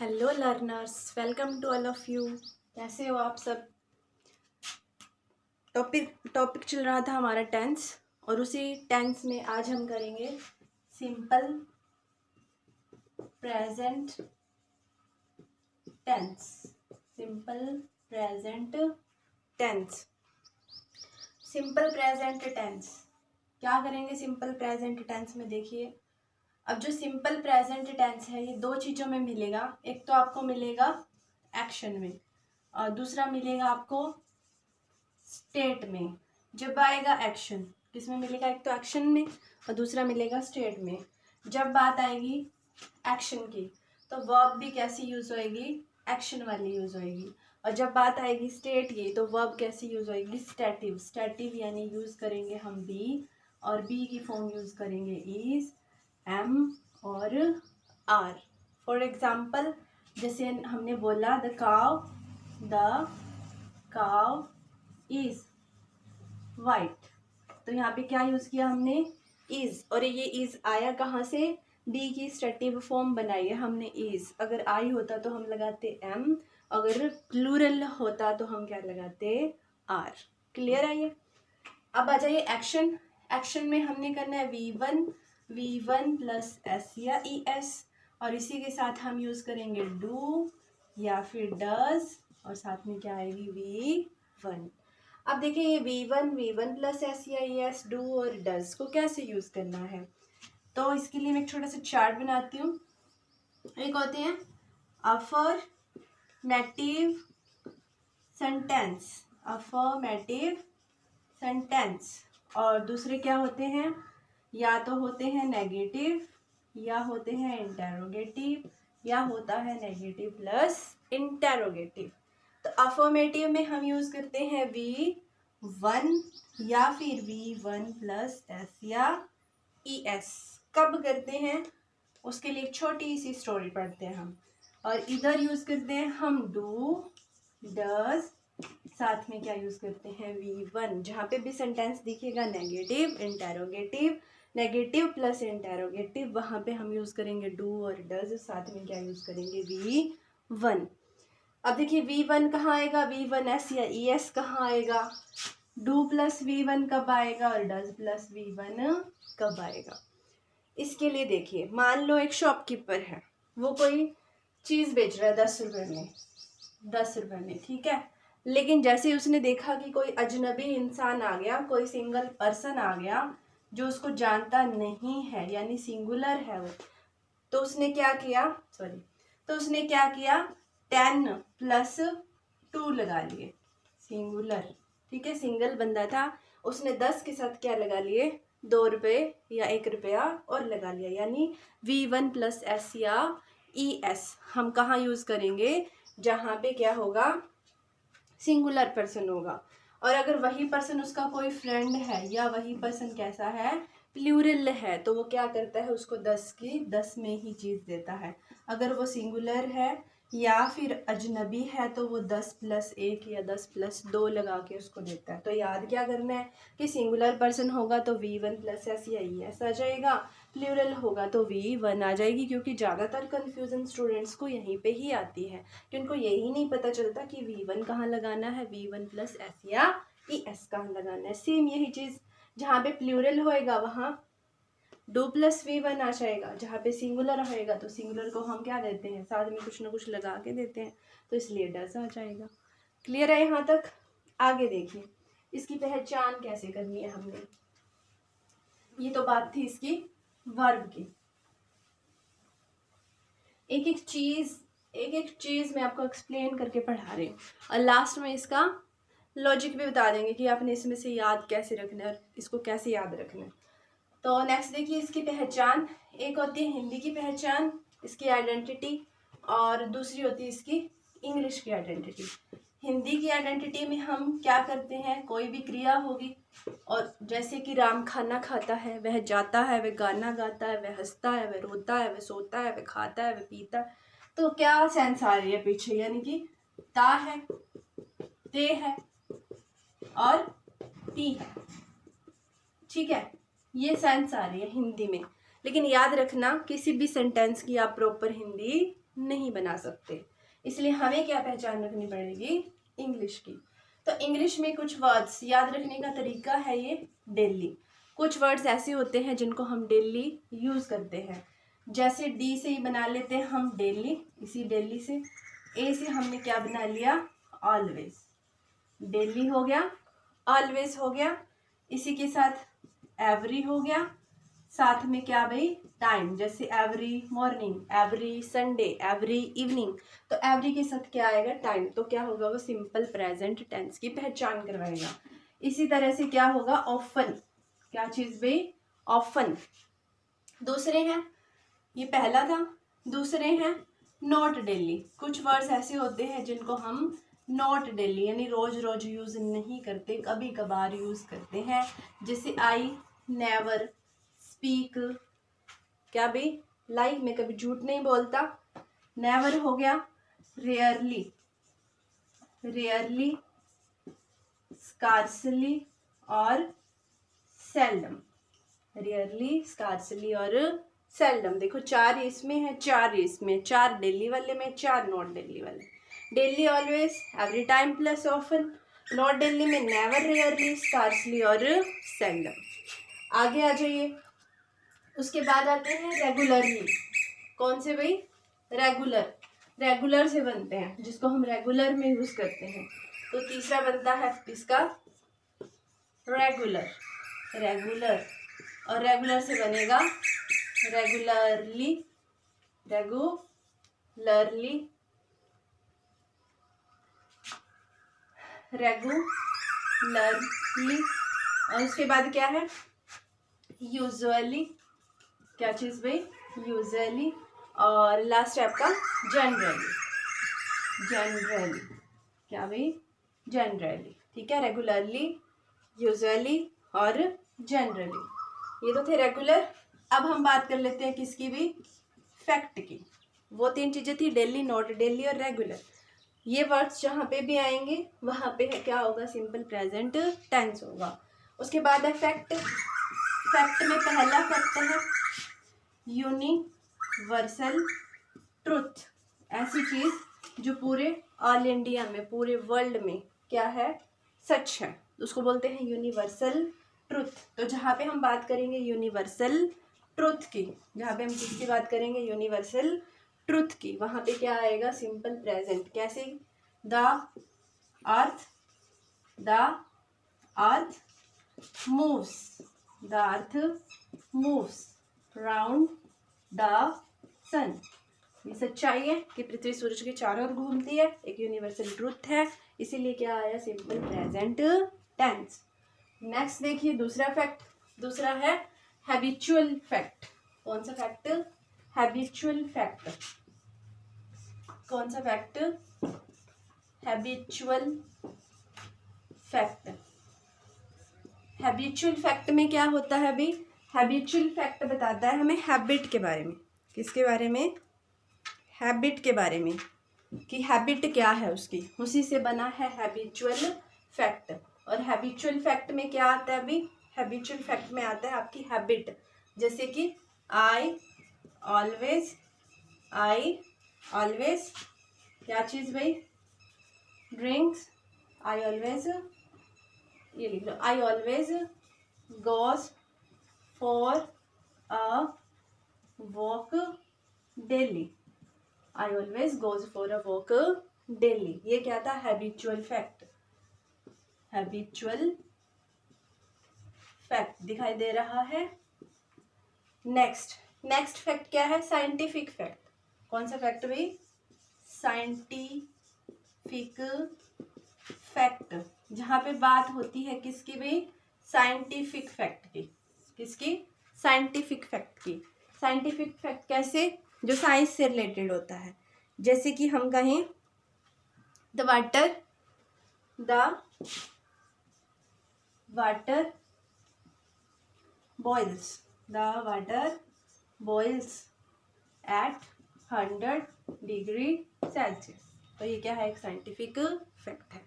Hello learners, welcome to all of you. कैसे हो आप सब। टॉपिक चल रहा था हमारा टेंस, और उसी टेंस में आज हम करेंगे simple present tense. Simple present tense. Simple present tense क्या करेंगे सिंपल प्रेजेंट टेंस में? देखिए, अब जो सिंपल प्रेजेंट टेंस है ये दो चीज़ों में मिलेगा। एक तो आपको मिलेगा एक्शन में और दूसरा मिलेगा आपको स्टेट में। जब आएगा एक्शन, किस में मिलेगा? एक तो एक्शन में और दूसरा मिलेगा स्टेट में। जब बात आएगी एक्शन की तो वर्ब भी कैसी यूज़ होएगी? एक्शन वाली यूज़ होएगी। और जब बात आएगी स्टेट की तो वर्ब कैसी यूज़ होएगी? स्टैटिव। स्टैटिव यानी यूज़ करेंगे हम बी, और बी की फॉर्म यूज़ करेंगे इज, एम और आर। फॉर एग्जाम्पल, जैसे हमने बोला द काव इज वाइट, तो यहाँ पे क्या यूज़ किया हमने? इज। और ये इज आया कहाँ से? डी की स्टैटिव फॉर्म बनाई है हमने इज। अगर आई होता तो हम लगाते एम, अगर प्लूरल होता तो हम क्या लगाते? आर। क्लियर है ये? अब आ जाइए एक्शन। एक्शन में हमने करना है वी वन प्लस एस या ई एस, और इसी के साथ हम यूज़ करेंगे डू या फिर डज, और साथ में क्या आएगी? वी1। अब देखिए, ये वी वन प्लस एस या ई एस, डू और डज को कैसे यूज़ करना है, तो इसके लिए मैं एक छोटा सा चार्ट बनाती हूँ। एक होते हैं अफर्मेटिव सेंटेंस, और दूसरे क्या होते हैं? या तो होते हैं नेगेटिव, या होते हैं इंटेरोगेटिव, या होता है नेगेटिव प्लस इंटेरोगेटिव। तो अफर्मेटिव में हम यूज़ करते हैं वी1 या फिर वी1 प्लस एस या ई एस। कब करते हैं उसके लिए एक छोटी सी स्टोरी पढ़ते हैं हम। और इधर यूज़ करते हैं हम डू, डज, साथ में क्या यूज़ करते हैं? वी1। जहाँ पे भी सेंटेंस दिखेगा negative interrogative, negative plus interrogative, वहाँ पे हम यूज़ करेंगे डू और डज, साथ में क्या यूज़ करेंगे? वी1। अब देखिए, वी1 कहाँ आएगा? वी1 एस या ई एस कहाँ आएगा? डू प्लस वी1 कब आएगा और डज प्लस वी1 कब आएगा? इसके लिए देखिए, मान लो एक शॉपकीपर है, वो कोई चीज़ बेच रहा है 10 रुपये में, 10 रुपये में, ठीक है। लेकिन जैसे ही उसने देखा कि कोई अजनबी इंसान आ गया, कोई सिंगल पर्सन आ गया जो उसको जानता नहीं है, यानी सिंगुलर है वो, तो उसने क्या किया? तो उसने क्या किया? 10+2 लगा लिए, सिंगुलर, ठीक है, सिंगल बंदा था, उसने 10 के साथ क्या लगा लिए? 2 रुपये या 1 रुपया और लगा लिया, यानी वी1 प्लस एस या ई एस हम कहाँ यूज़ करेंगे? जहाँ पे क्या होगा? सिंगुलर पर्सन होगा। और अगर वही पर्सन उसका कोई फ्रेंड है, या वही पर्सन कैसा है? प्लूरल है, तो वो क्या करता है? उसको 10 की 10 में ही चीज़ देता है। अगर वो सिंगुलर है या फिर अजनबी है तो वो 10+1 या 10+2 लगा के उसको देता है। तो याद क्या करना है कि सिंगुलर पर्सन होगा तो वी1 प्लस एस या ई एस आ जाएगा, प्लूरल होगा तो वी1 आ जाएगी, क्योंकि ज़्यादातर कन्फ्यूज़न स्टूडेंट्स को यहीं पे ही आती है कि उनको यही नहीं पता चलता कि वी1 कहाँ लगाना है, वी1 प्लस एस या ई एस कहाँ लगाना है। सेम यही चीज़, जहाँ पे प्लूरल होएगा वहाँ डू प्लस वी1 आ जाएगा, जहाँ पे सिंगुलर होएगा तो सिंगुलर को हम क्या देते हैं? साथ में कुछ ना कुछ लगा के देते हैं, तो इसलिए डज आ जाएगा। क्लियर है यहाँ तक? आगे देखिए, इसकी पहचान कैसे करनी है हमने। ये तो बात थी इसकी वर्ब की। एक एक चीज़ मैं आपको एक्सप्लेन करके पढ़ा रही हूँ, और लास्ट में इसका लॉजिक भी बता देंगे कि आपने इसमें से याद कैसे रखना है और इसको कैसे याद रखना है। तो नेक्स्ट देखिए, इसकी पहचान। एक होती है हिंदी की पहचान, इसकी आइडेंटिटी, और दूसरी होती है इसकी इंग्लिश की आइडेंटिटी। हिंदी की आइडेंटिटी में हम क्या करते हैं? कोई भी क्रिया होगी, और जैसे कि राम खाना खाता है, वह जाता है, वह गाना गाता है, वह हंसता है, वह रोता है, वह सोता है, वह खाता है, वह पीता है, तो क्या सेंस आ रही है पीछे? यानी कि ता है, ते है और ती है, ठीक है, ये सेंस आ रही है हिंदी में। लेकिन याद रखना, किसी भी सेंटेंस की आप प्रॉपर हिंदी नहीं बना सकते, इसलिए हमें क्या पहचान रखनी पड़ेगी, इंग्लिश की। तो इंग्लिश में कुछ वर्ड्स याद रखने का तरीका है ये डेली। कुछ वर्ड्स ऐसे होते हैं जिनको हम डेली यूज़ करते हैं, जैसे डी से ही बना लेते हैं हम डेली, इसी डेली से। ए से हमने क्या बना लिया, ऑलवेज, डेली हो गया, ऑलवेज हो गया, इसी के साथ एवरी हो गया, साथ में क्या भाई, टाइम, जैसे every morning, every Sunday, every evening. तो एवरी के साथ क्या आएगा, टाइम, तो क्या होगा, वो सिंपल प्रेजेंट टेंस की पहचान करवाएगा। इसी तरह से क्या होगा, ऑफन, क्या चीज भाई, ऑफन। दूसरे हैं, ये पहला था, दूसरे हैं नॉट डेली। कुछ वर्ड्स ऐसे होते हैं जिनको हम नॉट डेली यानी रोज रोज यूज नहीं करते, कभी कभार यूज करते हैं, जैसे आई नेवर, स्पीक, क्या भाई, लाइक, मैं कभी झूठ नहीं बोलता, नेवर हो गया, रेयरली, रेयरली, स्कार्सली और सेल्डम, रेयरली, स्कार्सली और सेल्डम। देखो 4 इसमें है, 4 इसमें, 4 डेली वाले में, 4 नॉट डेली वाले। Daily always, every time plus often, not daily में नेवर, रेयरली, स्कार्सली और सेल्डम। आगे आ जाइए, उसके बाद आते हैं रेगुलरली। कौन से भाई, रेगुलर, रेगुलर से बनते हैं, जिसको हम रेगुलर में यूज करते हैं। तो तीसरा बनता है इसका रेगुलर, रेगुलर, और रेगुलर से बनेगा रेगुलरली, रेगुलरली, रेगुलरली, और उसके बाद क्या है, यूजुअली, क्या चीज भाई, यूजुअली, और लास्ट है आपका जनरली, जनरली, क्या भाई, जनरली। ठीक है, रेगुलरली, यूजुअली और जनरली, ये तो थे रेगुलर। अब हम बात कर लेते हैं किसकी भी, फैक्ट की। वो 3 चीजें थी, डेली, नॉट डेली और रेगुलर। ये वर्ड्स जहाँ पे भी आएंगे वहाँ पे क्या होगा, सिंपल प्रेजेंट टेंस होगा। उसके बाद है फैक्ट। फैक्ट में पहला फैक्ट है यूनिवर्सल ट्रुथ, ऐसी चीज जो पूरे ऑल इंडिया में, पूरे वर्ल्ड में क्या है, सच है, उसको बोलते हैं यूनिवर्सल ट्रुथ। तो जहाँ पे हम बात करेंगे यूनिवर्सल ट्रुथ की, जहाँ पे हम किसकी बात करेंगे, यूनिवर्सल ट्रुथ की, वहाँ पे क्या आएगा, सिंपल प्रेजेंट। कैसे, the earth, the earth moves, the earth moves round the sun. ये सच्चाई है कि पृथ्वी सूरज के चारों ओर घूमती है, एक यूनिवर्सल ट्रुथ है, इसीलिए क्या आया, सिंपल प्रेजेंट टेंस। नेक्स्ट देखिए दूसरा फैक्ट, दूसरा है हैबिचुअल फैक्ट। कौन सा फैक्ट, हैबिचुअल फैक्ट। कौन सा fact, habitual fact. Habitual fact में क्या होता है भाई, हैबिचुअल फैक्ट बताता है हमें हैबिट के बारे में। किसके बारे में, हैबिट के बारे में, कि हैबिट क्या है उसकी, उसी से बना है हैबिचुअल फैक्ट। और हैबिचुअल फैक्ट में क्या आता है अभी, हैबिचुअल फैक्ट में आता है आपकी हैबिट, जैसे कि आई ऑलवेज, आई ऑलवेज, क्या चीज़ भाई, ड्रिंक्स, आई ऑलवेज, ये लिख लो, I always goes for a walk daily, I always goes for a walk daily. ये क्या था, हैबिचुअल फैक्ट, हैबिचुअल फैक्ट दिखाई दे रहा है। नेक्स्ट फैक्ट क्या है, साइंटिफिक फैक्ट। कौन सा फैक्ट भाई, साइंटिफिक फैक्ट, जहाँ पे बात होती है किसकी भाई, साइंटिफिक फैक्ट की। किसकी, साइंटिफिक फैक्ट की। साइंटिफिक फैक्ट कैसे, जो साइंस से रिलेटेड होता है, जैसे कि हम कहें the water boils, the water boils at 100 degree Celsius. तो ये क्या है, एक साइंटिफिक फैक्ट है।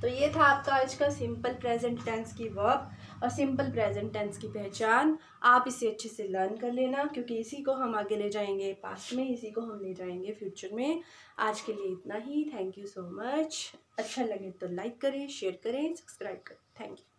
तो ये था आपका आज का सिंपल प्रेजेंट टेंस की वर्ब और सिंपल प्रेजेंट टेंस की पहचान। आप इसे अच्छे से लर्न कर लेना, क्योंकि इसी को हम आगे ले जाएंगे पास्ट में, इसी को हम ले जाएंगे फ्यूचर में। आज के लिए इतना ही। Thank you so much. अच्छा लगे तो लाइक करें, शेयर करें, सब्सक्राइब करें। Thank you.